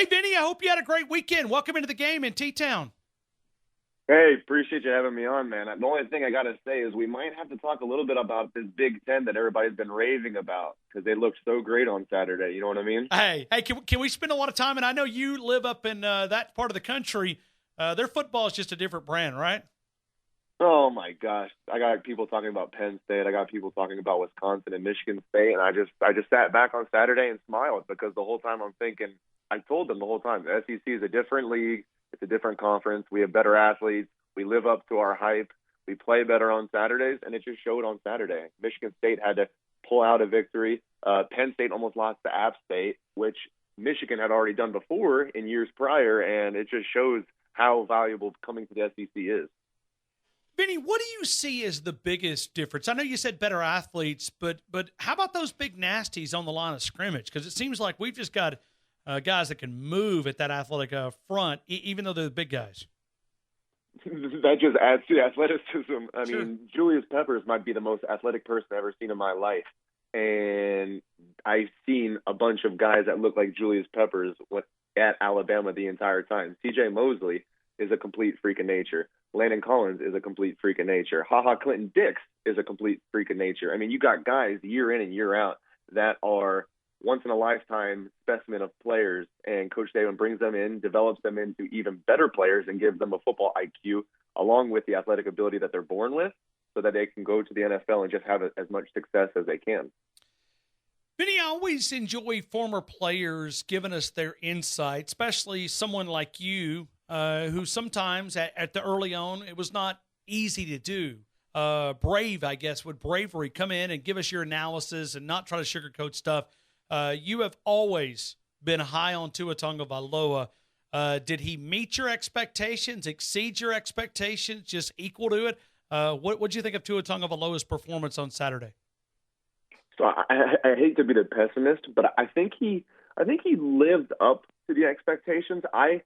Hey, Vinny, I hope you had a great weekend. Welcome into the game in T-Town. Hey, appreciate you having me on, man. The only thing I got to say is we might have to talk a little bit about this Big Ten that everybody's been raving about because they looked so great on Saturday. You know what I mean? Hey, can we spend a lot of time? And I know you live up in that part of the country. Their football is just a different brand, right? Oh, my gosh. I got people talking about Penn State. I got people talking about Wisconsin and Michigan State. And I just sat back on Saturday and smiled because the whole time I'm thinking, I told them the whole time, the SEC is a different league. It's a different conference. We have better athletes. We live up to our hype. We play better on Saturdays, and it just showed on Saturday. Michigan State had to pull out a victory. Penn State almost lost to App State, which Michigan had already done before in years prior, and it just shows how valuable coming to the SEC is. Vinny, what do you see as the biggest difference? I know you said better athletes, but how about those big nasties on the line of scrimmage? Because it seems like we've just got guys that can move at that athletic front, even though they're the big guys. That just adds to the athleticism. I Sure. mean, Julius Peppers might be the most athletic person I've ever seen in my life. And I've seen a bunch of guys that look like Julius Peppers at Alabama the entire time. C.J. Mosley is a complete freak of nature. Landon Collins is a complete freak of nature. HaHa Clinton-Dix is a complete freak of nature. I mean, you got guys year in and year out that are once-in-a-lifetime specimen of players, and Coach Saban brings them in, develops them into even better players, and gives them a football IQ along with the athletic ability that they're born with so that they can go to the NFL and just have as much success as they can. Vinny, I always enjoy former players giving us their insight, especially someone like you who sometimes at the early on, it was not easy to do. Brave, I guess, with bravery, come in and give us your analysis and not try to sugarcoat stuff. You have always been high on Tua Tagovailoa. Did he meet your expectations, exceed your expectations, just equal to it? What did you think of Tua Tagovailoa's performance on Saturday? So I hate to be the pessimist, but I think he lived up to the expectations. I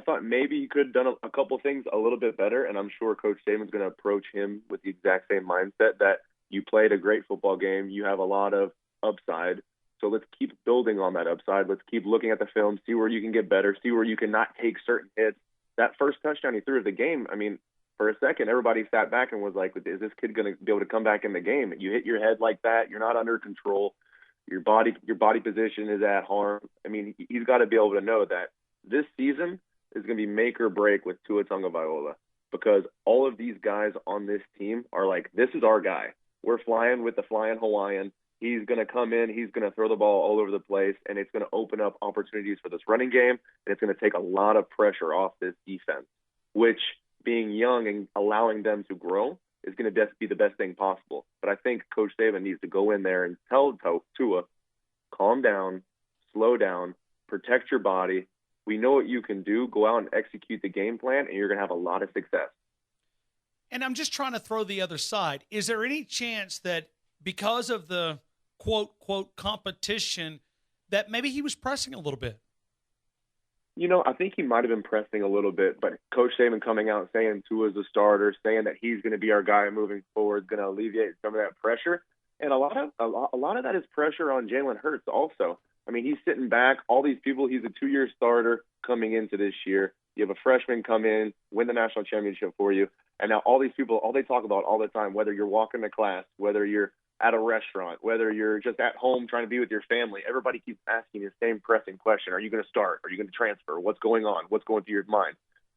thought maybe he could have done a couple things a little bit better, and I'm sure Coach Saban's going to approach him with the exact same mindset that you played a great football game, you have a lot of upside, so let's keep building on that upside. Let's keep looking at the film, see where you can get better, see where you can not take certain hits. That first touchdown he threw at the game, I mean, for a second, everybody sat back and was like, is this kid going to be able to come back in the game? You hit your head like that, you're not under control, your body position is at harm. I mean, he's got to be able to know that this season is going to be make or break with Tua Tagovailoa because all of these guys on this team are like, this is our guy. We're flying with the flying Hawaiian. He's going to come in, he's going to throw the ball all over the place, and it's going to open up opportunities for this running game, and it's going to take a lot of pressure off this defense, which being young and allowing them to grow is going to be the best thing possible. But I think Coach Saban needs to go in there and tell Tua, calm down, slow down, protect your body. We know what you can do. Go out and execute the game plan, and you're going to have a lot of success. And I'm just trying to throw the other side. Is there any chance that because of the quote competition that maybe he was pressing a little bit? You know, I think he might have been pressing a little bit, but Coach Saban coming out saying Tua's the starter, saying that he's going to be our guy moving forward, going to alleviate some of that pressure. And a lot of that is pressure on Jalen Hurts also. I mean, he's sitting back. All these people, he's a 2-year starter coming into this year. You have a freshman come in, win the national championship for you. And now all these people, all they talk about all the time, whether you're walking to class, whether you're at a restaurant, whether you're just at home trying to be with your family, everybody keeps asking the same pressing question. Are you going to start? Are you going to transfer? What's going on? What's going through your mind?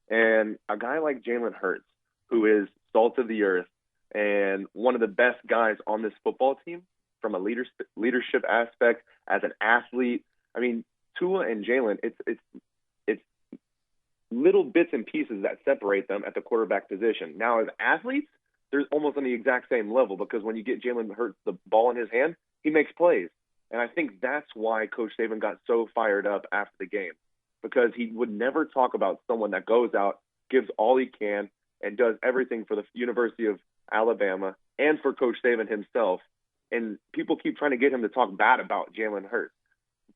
And a guy like Jalen Hurts, who is salt of the earth and one of the best guys on this football team from a leadership aspect, as an athlete. I mean, Tua and Jalen, it's little bits and pieces that separate them at the quarterback position. Now, as athletes, they're almost on the exact same level because when you get Jalen Hurts the ball in his hand, he makes plays. And I think that's why Coach Saban got so fired up after the game, because he would never talk about someone that goes out, gives all he can, and does everything for the University of Alabama and for Coach Saban himself. And people keep trying to get him to talk bad about Jalen Hurts.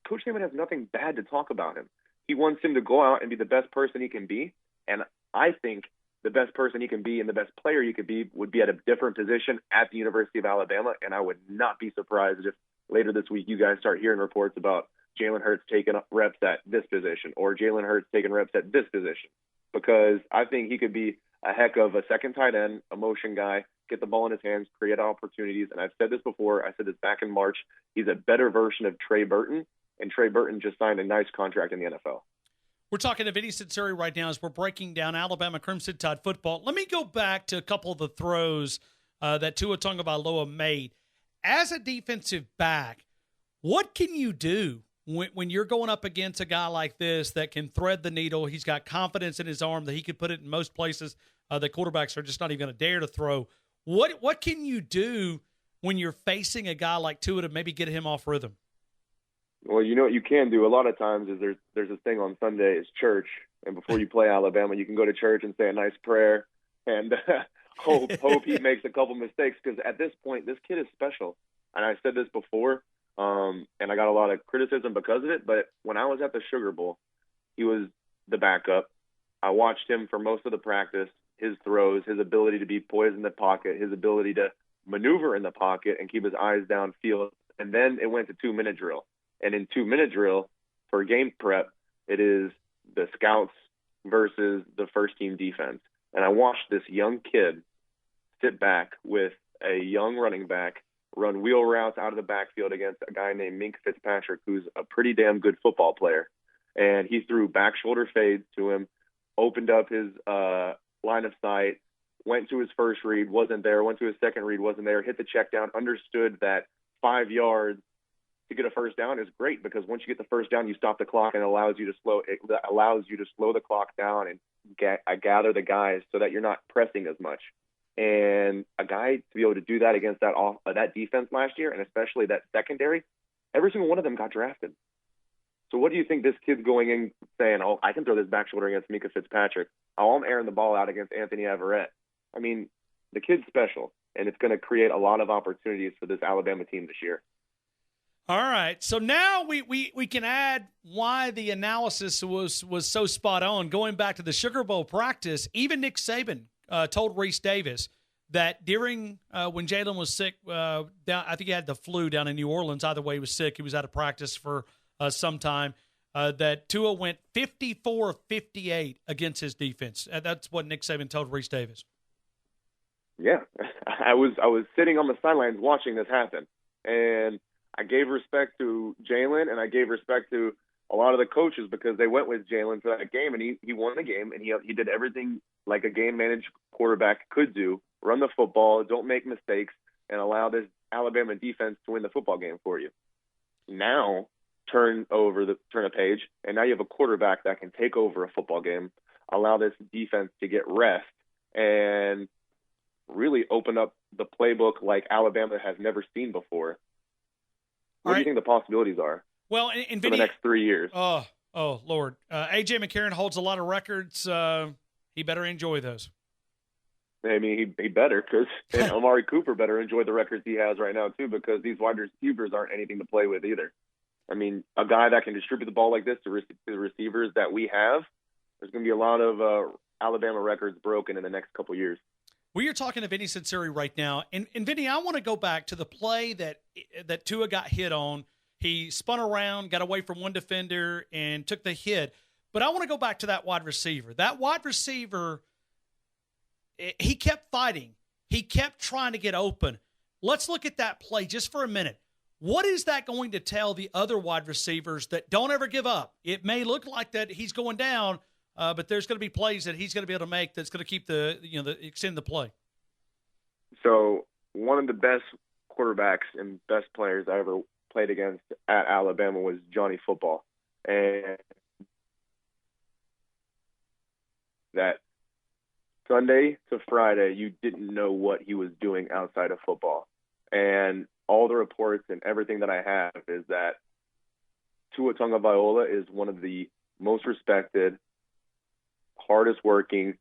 Coach Saban has nothing bad to talk about him. He wants him to go out and be the best person he can be. And I think the best person he can be and the best player he could be would be at a different position at the University of Alabama. And I would not be surprised if later this week you guys start hearing reports about Jalen Hurts taking reps at this position or Jalen Hurts taking reps at this position, because I think he could be a heck of a second tight end, a motion guy, get the ball in his hands, create opportunities. And I've said this before. I said this back in March. He's a better version of Trey Burton, and Trey Burton just signed a nice contract in the NFL. We're talking to Vinnie Sunseri right now as we're breaking down Alabama Crimson Tide football. Let me go back to a couple of the throws that Tua Tagovailoa made. As a defensive back, what can you do when you're going up against a guy like this that can thread the needle? He's got confidence in his arm that he could put it in most places that quarterbacks are just not even going to dare to throw. What can you do when you're facing a guy like Tua to maybe get him off rhythm? Well, you know what you can do a lot of times is there's this thing on Sunday, it's church, and before you play Alabama, you can go to church and say a nice prayer and hope he makes a couple mistakes, because at this point, this kid is special. And I said this before, and I got a lot of criticism because of it, but when I was at the Sugar Bowl, he was the backup. I watched him for most of the practice, his throws, his ability to be poised in the pocket, his ability to maneuver in the pocket and keep his eyes downfield, and then it went to 2-minute drill. And in 2-minute drill for game prep, it is the scouts versus the first-team defense. And I watched this young kid sit back with a young running back, run wheel routes out of the backfield against a guy named Mink Fitzpatrick, who's a pretty damn good football player. And he threw back shoulder fades to him, opened up his line of sight, went to his first read, wasn't there, went to his second read, wasn't there, hit the check down, understood that 5 yards to get a first down is great, because once you get the first down, you stop the clock, and it allows you to slow the clock down and gather the guys so that you're not pressing as much. And a guy to be able to do that against that defense last year, and especially that secondary, every single one of them got drafted. So what do you think this kid's going in saying, oh, I can throw this back shoulder against Mika Fitzpatrick. Oh, I'm airing the ball out against Anthony Averett. I mean, the kid's special, and it's going to create a lot of opportunities for this Alabama team this year. All right, so now we can add why the analysis was so spot on. Going back to the Sugar Bowl practice, even Nick Saban told Reese Davis that during when Jalen was sick, I think he had the flu down in New Orleans. Either way, he was sick. He was out of practice for some time. That Tua went 54 of 58 against his defense. That's what Nick Saban told Reese Davis. Yeah, I was sitting on the sidelines watching this happen, and I gave respect to Jalen, and I gave respect to a lot of the coaches, because they went with Jalen for that game, and he won the game, and he did everything like a game-managed quarterback could do: run the football, don't make mistakes, and allow this Alabama defense to win the football game for you. Now, turn a page, and now you have a quarterback that can take over a football game, allow this defense to get rest, and really open up the playbook like Alabama has never seen before. What do you think the possibilities are? Well, in for the next 3 years? Oh, Lord. A.J. McCarron holds a lot of records. He better enjoy those. I mean, he better, because Amari Cooper better enjoy the records he has right now, too, because these wide receivers aren't anything to play with either. I mean, a guy that can distribute the ball like this to the receivers that we have, there's going to be a lot of Alabama records broken in the next couple years. We are talking to Vinnie Sunseri right now. And Vinnie, I want to go back to the play that Tua got hit on. He spun around, got away from one defender, and took the hit. But I want to go back to that wide receiver. That wide receiver, he kept fighting. He kept trying to get open. Let's look at that play just for a minute. What is that going to tell the other wide receivers that don't ever give up? It may look like that he's going down, but there's going to be plays that he's going to be able to make that's going to keep extend the play. So one of the best quarterbacks and best players I ever played against at Alabama was Johnny Football. And that Sunday to Friday, you didn't know what he was doing outside of football. And all the reports and everything that I have is that Tua Tagovailoa is one of the most respected, hardest working,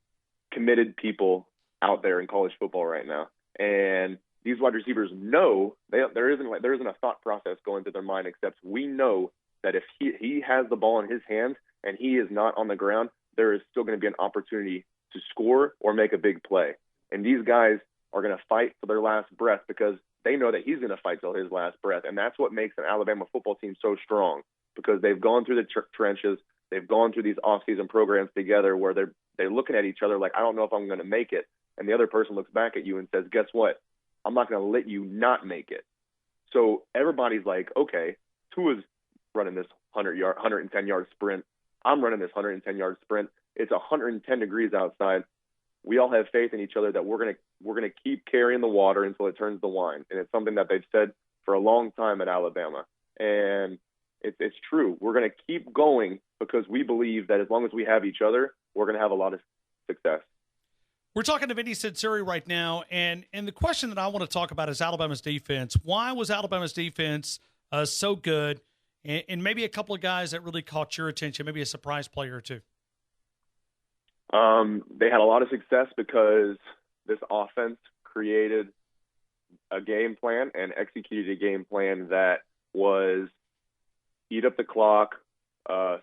committed people out there in college football right now. And these wide receivers know there isn't a thought process going through their mind, except we know that if he has the ball in his hands and he is not on the ground, there is still going to be an opportunity to score or make a big play. And these guys are going to fight for their last breath because they know that he's going to fight till his last breath. And that's what makes an Alabama football team so strong, because they've gone through the trenches. They've gone through these off-season programs together where they're looking at each other like, I don't know if I'm going to make it. And the other person looks back at you and says, guess what? I'm not going to let you not make it. So everybody's like, okay, Tua's running this 110-yard sprint. I'm running this 110-yard sprint. It's 110 degrees outside. We all have faith in each other that we're gonna keep carrying the water until it turns to wine. And it's something that they've said for a long time at Alabama. And it's true. We're going to keep going because we believe that as long as we have each other, we're going to have a lot of success. We're talking to Vinnie Sunseri right now, and the question that I want to talk about is Alabama's defense. Why was Alabama's defense so good, and maybe a couple of guys that really caught your attention, maybe a surprise player or two? They had a lot of success because this offense created a game plan and executed a game plan that was eat up the clock,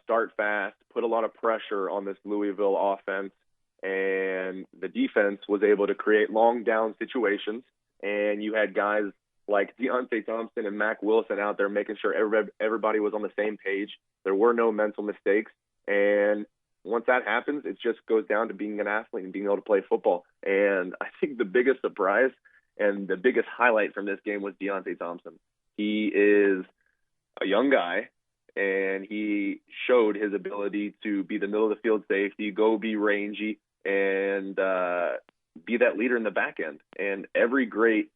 start fast, put a lot of pressure on this Louisville offense, and the defense was able to create long down situations. And you had guys like Deontay Thompson and Mac Wilson out there making sure everybody was on the same page. There were no mental mistakes. And once that happens, it just goes down to being an athlete and being able to play football. And I think the biggest surprise and the biggest highlight from this game was Deontay Thompson. He is a young guy, and he showed his ability to be the middle of the field safety, go be rangy, and be that leader in the back end. And every great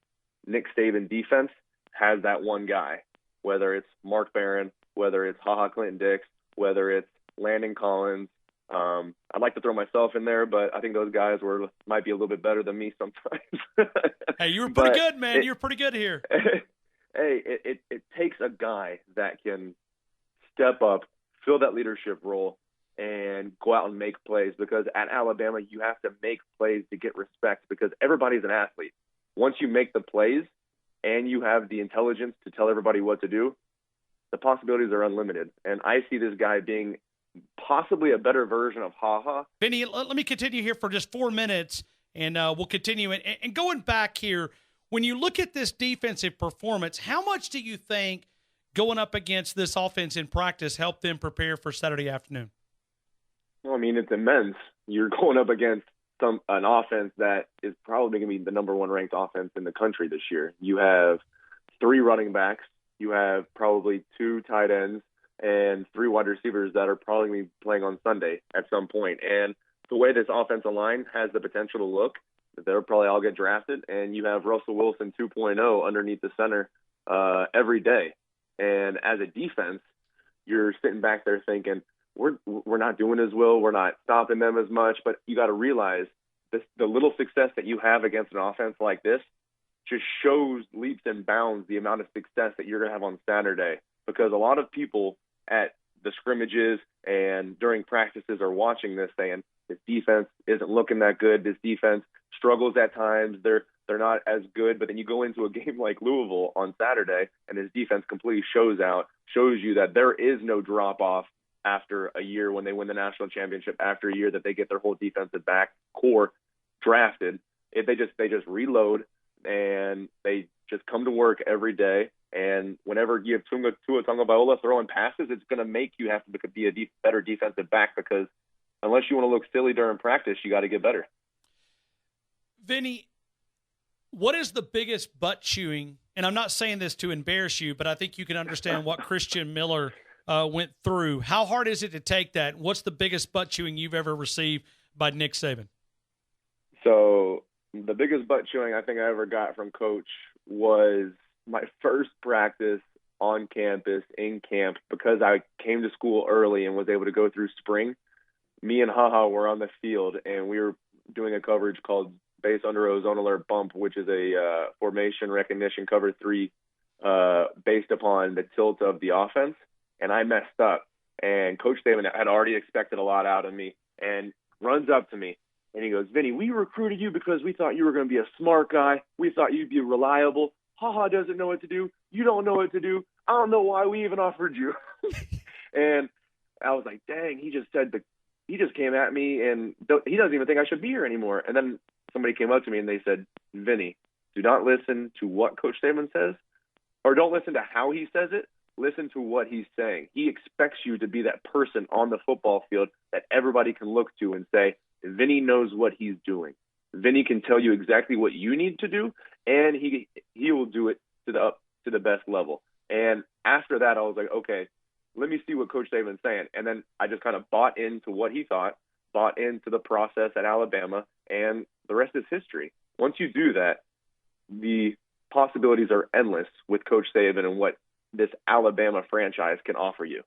Nick Saban defense has that one guy, whether it's Mark Barron, whether it's HaHa Clinton-Dix, whether it's Landon Collins. I'd like to throw myself in there, but I think those guys might be a little bit better than me sometimes. Hey, you were pretty good, man. You're pretty good here. Hey, it takes a guy that can step up, fill that leadership role, and go out and make plays, because at Alabama, you have to make plays to get respect, because everybody's an athlete. Once you make the plays and you have the intelligence to tell everybody what to do, the possibilities are unlimited. And I see this guy being possibly a better version of HaHa. Vinny, let me continue here for just 4 minutes, and we'll continue. And going back here, when you look at this defensive performance, how much do you think going up against this offense in practice helped them prepare for Saturday afternoon? Well, I mean, it's immense. You're going up against an offense that is probably going to be the number one ranked offense in the country this year. You have 3 running backs. You have probably 2 tight ends and 3 wide receivers that are probably going to be playing on Sunday at some point. And the way this offensive line has the potential to look, they'll probably all get drafted. And you have Russell Wilson 2.0 underneath the center every day. And as a defense, you're sitting back there thinking, we're not doing as well. We're not stopping them as much. But you got to realize the little success that you have against an offense like this just shows leaps and bounds the amount of success that you're going to have on Saturday. Because a lot of people at the scrimmages and during practices are watching this saying, this defense isn't looking that good. This defense struggles at times. They're not as good. But then you go into a game like Louisville on Saturday, and this defense completely shows you that there is no drop-off after a year when they win the national championship, after a year that they get their whole defensive back core drafted. They just reload, and they just come to work every day. And whenever you have Tua Tagovailoa throwing passes, it's going to make you have to be a better defensive back, because unless you want to look silly during practice, you got to get better. Vinny, what is the biggest butt chewing? And I'm not saying this to embarrass you, but I think you can understand what Christian Miller went through. How hard is it to take that? What's the biggest butt chewing you've ever received by Nick Saban? So the biggest butt chewing I think I ever got from Coach was my first practice on campus, in camp, because I came to school early and was able to go through spring. Me and HaHa were on the field, and we were doing a coverage called Base Under a Zone Alert Bump, which is a formation recognition cover 3 based upon the tilt of the offense. And I messed up. And Coach Saban had already expected a lot out of me, and runs up to me. And he goes, Vinny, we recruited you because we thought you were going to be a smart guy. We thought you'd be reliable. HaHa doesn't know what to do. You don't know what to do. I don't know why we even offered you. And I was like, dang, he just came at me, and he doesn't even think I should be here anymore. And then somebody came up to me and they said, Vinny, do not listen to what Coach Saban says, or don't listen to how he says it. Listen to what he's saying. He expects you to be that person on the football field that everybody can look to and say, Vinny knows what he's doing. Vinny can tell you exactly what you need to do, and he will do it to the best level. And after that, I was like, okay, let me see what Coach Saban's saying. And then I just kind of bought into what he thought, bought into the process at Alabama, and the rest is history. Once you do that, the possibilities are endless with Coach Saban and what this Alabama franchise can offer you.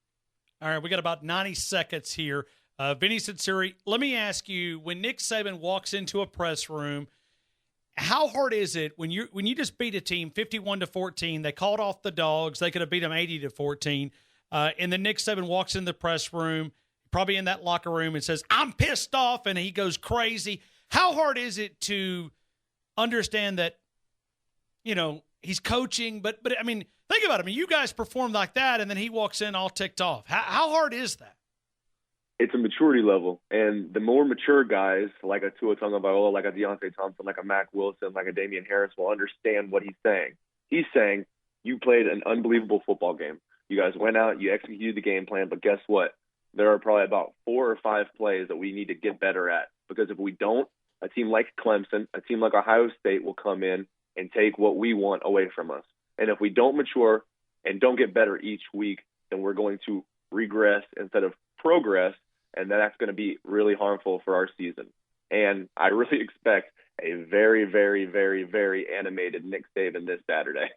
All right, we got about 90 seconds here. Vinnie Sunseri, let me ask you, when Nick Saban walks into a press room, how hard is it when you just beat a team 51-14, they called off the Dogs, they could have beat them 80-14, and then Nick Saban walks in the press room, probably in that locker room, and says, I'm pissed off, and he goes crazy. How hard is it to understand that, he's coaching, but I mean, think about it. I mean, you guys performed like that, and then he walks in all ticked off. How hard is that? It's a maturity level, and the more mature guys, like a Tua Tagovailoa, like a Deontay Thompson, like a Mac Wilson, like a Damian Harris, will understand what he's saying. He's saying, you played an unbelievable football game. You guys went out, you executed the game plan, but guess what? There are probably about 4 or 5 plays that we need to get better at, because if we don't, a team like Clemson, a team like Ohio State will come in and take what we want away from us. And if we don't mature and don't get better each week, then we're going to regress instead of progress, and that's going to be really harmful for our season. And I really expect a very, very, very, very animated Nick Saban this Saturday.